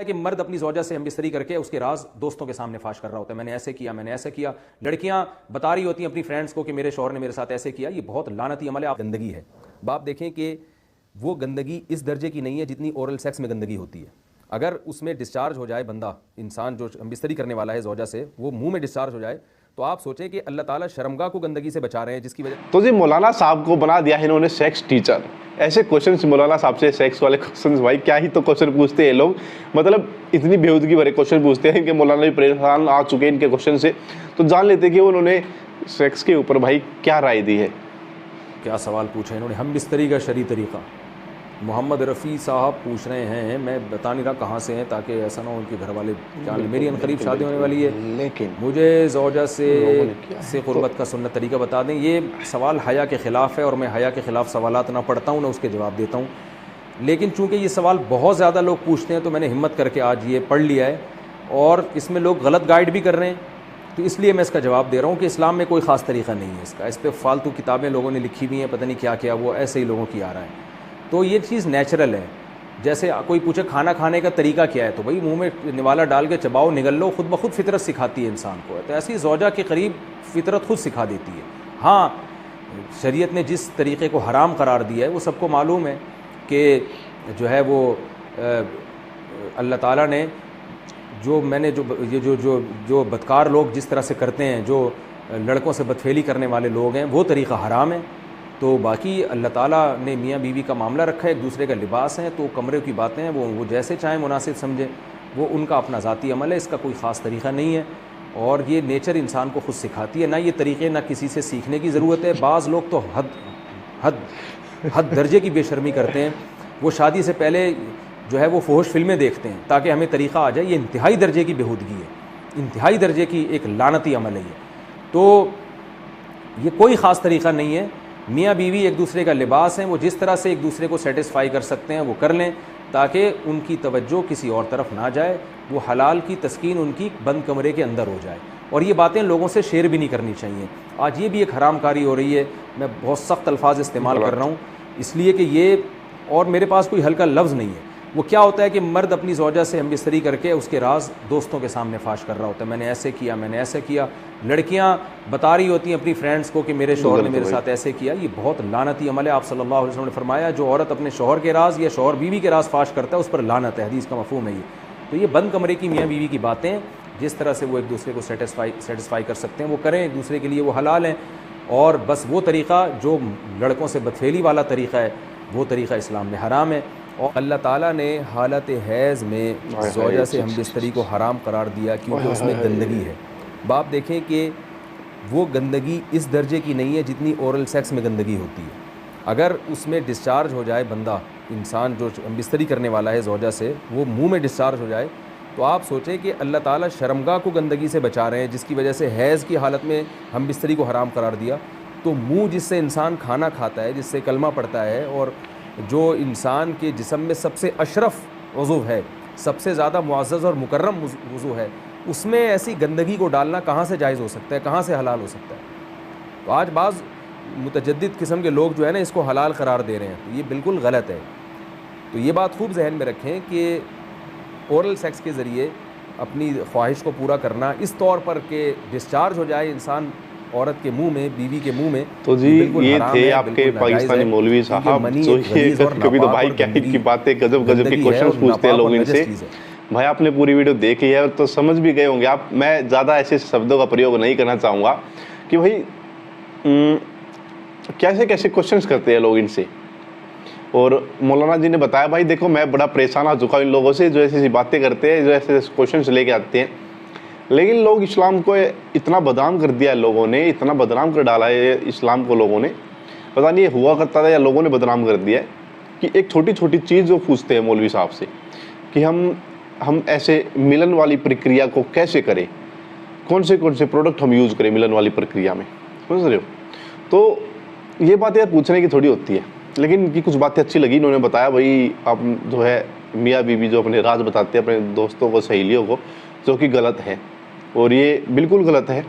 कि मर्द अपनी ज़ौजा से हमबिस्तरी करके उसके राज दोस्तों के सामने फाश कर रहा होता है, मैंने ऐसे किया, मैंने ऐसे किया। लड़कियां बता रही होती हैं अपनी फ्रेंड्स को कि मेरे शौहर ने मेरे साथ ऐसे किया। ये बहुत लानती अमल है। आप गंदगी है। आप देखें कि वो गंदगी इस दर्जे की नहीं है जितनी ओरल सेक्स में गंदगी होती है। अगर उसमें डिस्चार्ज हो जाए बंदा, इंसान जो हमबिस्तरी करने वाला है ज़ौजा से, वो मुंह में डिस्चार्ज हो जाए, तो आप सोचें कि अल्लाह ताला शर्मगाह को गंदगी से बचा रहे हैं, जिसकी वजह। तो जी मौलाना साहब को बना दिया है इन्होंने सेक्स टीचर। ऐसे क्वेश्चंस मौलाना साहब से, सेक्स वाले क्वेश्चंस, भाई क्या ही तो क्वेश्चन पूछते हैं लोग, मतलब इतनी बेहूदगी भरे क्वेश्चन पूछते हैं कि मौलाना भी परेशान आ चुके हैं इनके क्वेश्चन से। तो जान लेते हैं कि उन्होंने सेक्स के ऊपर भाई क्या राय दी है। क्या सवाल पूछा इन्होंने, हमबिस्तरी का शरई तरीका। मोहम्मद रफ़ी साहब पूछ रहे हैं, मैं बता नहीं रहा कहाँ से हैं ताकि ऐसा ना हो उनके घर वाले क्या। मेरी अनकरीब शादी होने वाली है, लेकिन मुझे ज़ौजा से क़ुर्बत का सुन्नत तरीका बता दें। ये सवाल हया के ख़िलाफ़ है और मैं हया के ख़िलाफ़ सवालात ना पढ़ता हूँ ना उसके जवाब देता हूँ। लेकिन चूँकि ये सवाल बहुत ज़्यादा लोग पूछते हैं तो मैंने हिम्मत करके आज ये पढ़ लिया है और इसमें लोग गलत गाइड भी कर रहे हैं, तो इसलिए मैं इसका जवाब दे रहा हूँ कि इस्लाम में कोई ख़ास तरीक़ा नहीं है इसका। इस पर फ़ालतू किताबें लोगों ने लिखी हुई हैं, पता नहीं क्या क्या, वो ऐसे ही लोगों की आ रहा है। तो ये चीज़ नेचुरल है। जैसे कोई पूछे खाना खाने का तरीका क्या है, तो भाई मुंह में निवाला डाल के चबाओ, निगल लो, खुद ब खुद फितरत सिखाती है इंसान को। तो ऐसी ज़ौजा के करीब फितरत खुद सिखा देती है। हाँ, शरीयत ने जिस तरीक़े को हराम करार दिया है वो सबको मालूम है कि जो है वो अल्लाह ताला ने जो बदकार लोग जिस तरह से करते हैं, जो लड़कों से बदफेली करने वाले लोग हैं, वो तरीक़ा हराम है। तो बाकी अल्लाह ताला ने मियाँ बीवी का मामला रखा है, एक दूसरे का लिबास है, तो कमरे की बातें हैं वो जैसे चाहें मुनासिब समझें, वो उनका अपना ज़ाती अमल है, इसका कोई ख़ास तरीक़ा नहीं है। और ये नेचर इंसान को ख़ुद सिखाती है, ना ये तरीक़े ना किसी से सीखने की ज़रूरत है। बाज़ लोग तो हद दर्जे की बेशर्मी करते हैं, वो शादी से पहले जो है वो फ़ोहश फिल्में देखते हैं ताकि हमें तरीक़ा आ जाए। ये इंतहाई दर्जे की बेहूदगी है, इंतहाई दर्जे की एक लानती अमल है ये। तो ये कोई ख़ास तरीक़ा नहीं है। मियाँ बीवी एक दूसरे का लिबास हैं, वो जिस तरह से एक दूसरे को सेटिस्फाई कर सकते हैं वो कर लें ताकि उनकी तवज्जो किसी और तरफ ना जाए, वो हलाल की तस्कीन उनकी बंद कमरे के अंदर हो जाए। और ये बातें लोगों से शेयर भी नहीं करनी चाहिए। आज ये भी एक हरामकारी हो रही है, मैं बहुत सख्त अल्फाज इस्तेमाल कर रहा हूँ इसलिए कि ये, और मेरे पास कोई हल्का लफ्ज़ नहीं है। वो क्या होता है कि मर्द अपनी ज़ौजा से हमबिस्तरी करके उसके राज दोस्तों के सामने फाश कर रहा होता है, मैंने ऐसे किया, मैंने ऐसे किया। लड़कियां बता रही होती हैं अपनी फ्रेंड्स को कि मेरे शौहर ने मेरे साथ ऐसे किया। ये बहुत लानती अमल है। आप सल्लल्लाहु अलैहि वसल्लम ने फरमाया, जो औरत अपने शौहर के राज या शौहर बीवी के राज फाश करता है उस पर लानत है, हदीस का मफहूम है ये। तो ये बंद कमरे की मियाँ बीवी की बातें, जिस तरह से वो एक दूसरे को सेटिस्फाई कर सकते हैं वो करें, एक दूसरे के लिए वो हलाल हैं। और बस वो तरीक़ा जो लड़कों से बदफेली वाला तरीक़ा है, वो तरीक़ा इस्लाम में हराम है। और अल्लाह ताला ने हालत हैज़ में ज़ौजा से हमबिस्तरी को हराम करार दिया क्योंकि उसमें गंदगी है। बाप देखें कि वो गंदगी इस दर्जे की नहीं है जितनी ओरल सेक्स में गंदगी होती है। अगर उसमें डिस्चार्ज हो जाए बंदा, इंसान जो हमबिस्तरी करने वाला है ज़ौजा से, वो मुंह में डिस्चार्ज हो जाए, तो आप सोचें कि अल्लाह ताला शर्मगाह को गंदगी से बचा रहे हैं, जिसकी वजह से हैज़ की हालत में हमबिस्तरी को हराम करार दिया। तो मुँह जिससे इंसान खाना खाता है, जिससे कलमा पढ़ता है, और जो इंसान के जिस्म में सबसे अशरफ उज़ू है, सबसे ज़्यादा मुअज़्ज़ज़ और मुकर्रम उज़ू है, उसमें ऐसी गंदगी को डालना कहाँ से जायज़ हो सकता है, कहाँ से हलाल हो सकता है। तो आज बाज़ मुतजद्दिद किस्म के लोग जो है ना इसको हलाल करार दे रहे हैं, तो ये बिल्कुल गलत है। तो ये बात खूब जहन में रखें कि ओरल सेक्स के ज़रिए अपनी ख्वाहिश को पूरा करना इस तौर पर कि डिस्चार्ज हो जाए इंसान औरत के मुंह में, बीवी के मुंह में, तो जी ये थे आपके पाकिस्तानी मौलवी साहब। तो ये कभी तो भाई क्या की बातें, गजब गजब के क्वेश्चंस पूछते हैं लोग इनसे। भाई आपने पूरी वीडियो देखी है तो समझ भी गए होंगे आप। मैं ज़्यादा ऐसे शब्दों का प्रयोग नहीं करना चाहूँगा कि भाई कैसे कैसे क्वेश्चंस करते हैं लोग इनसे। और मौलाना जी ने बताया, भाई देखो मैं बड़ा परेशान आ चुका हूँ इन लोगों से जो ऐसी बातें करते हैं, जो ऐसे क्वेश्चंस लेके आते हैं। लेकिन लोग इस्लाम को इतना बदनाम कर दिया है, लोगों ने इतना बदनाम कर डाला है इस्लाम को, लोगों ने पता नहीं ये हुआ करता था या लोगों ने बदनाम कर दिया है कि एक छोटी छोटी चीज़ जो पूछते हैं मौलवी साहब से कि हम ऐसे मिलन वाली प्रक्रिया को कैसे करें, कौन से प्रोडक्ट हम यूज़ करें मिलन वाली प्रक्रिया में, समझ रहे हो। तो ये बात यार पूछने की थोड़ी होती है, लेकिन इनकी कुछ बातें अच्छी लगी। इन्होंने बताया भाई आप जो है मियाँ बीवी जो अपने राज बताते हैं अपने दोस्तों को, सहेलियों को, जो कि गलत है और ये बिल्कुल गलत है।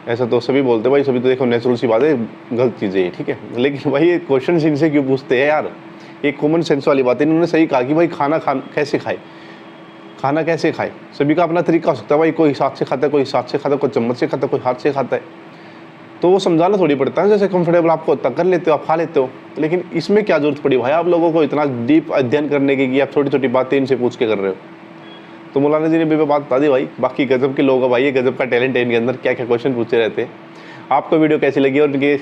ऐसा तो सभी बोलते हैं भाई, सभी तो देखो नेचुरल सी बात है, गलत चीज़ें हैं, ठीक है। लेकिन भाई ये क्वेश्चन इनसे क्यों पूछते हैं यार, एक कॉमन सेंस वाली बात है। इन्होंने सही कहा कि भाई खाना कैसे खाए, खाना कैसे खाए, सभी का अपना तरीका हो सकता है भाई, कोई हाथ से खाता है, कोई हाथ से खाता है, कोई चम्मच से खाता है, कोई हाथ से खाता है, तो वो समझाना थोड़ी पड़ता है। जैसे कंफर्टेबल आपको होता कर लेते हो, आप खा लेते हो, लेकिन इसमें क्या जरूरत पड़ी भाई आप लोगों को इतना डीप अध्ययन करने की कि आप छोटी छोटी बातें इनसे पूछ के कर रहे हो। तो मौलाना जी ने भी बात बता दी भाई, बाकी गजब के लोग हैं भाई, ये गजब का टैलेंट है इनके अंदर, क्या क्या क्वेश्चन पूछते रहते हैं। आपको वीडियो कैसी लगी और इनके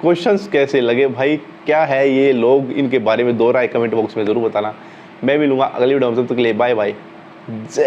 क्वेश्चंस कैसे लगे भाई, क्या है ये लोग, इनके बारे में दो राय कमेंट बॉक्स में ज़रूर बताना। मैं मिलूंगा अगली वीडियो में, तब तक के लिए बाय बाय, जय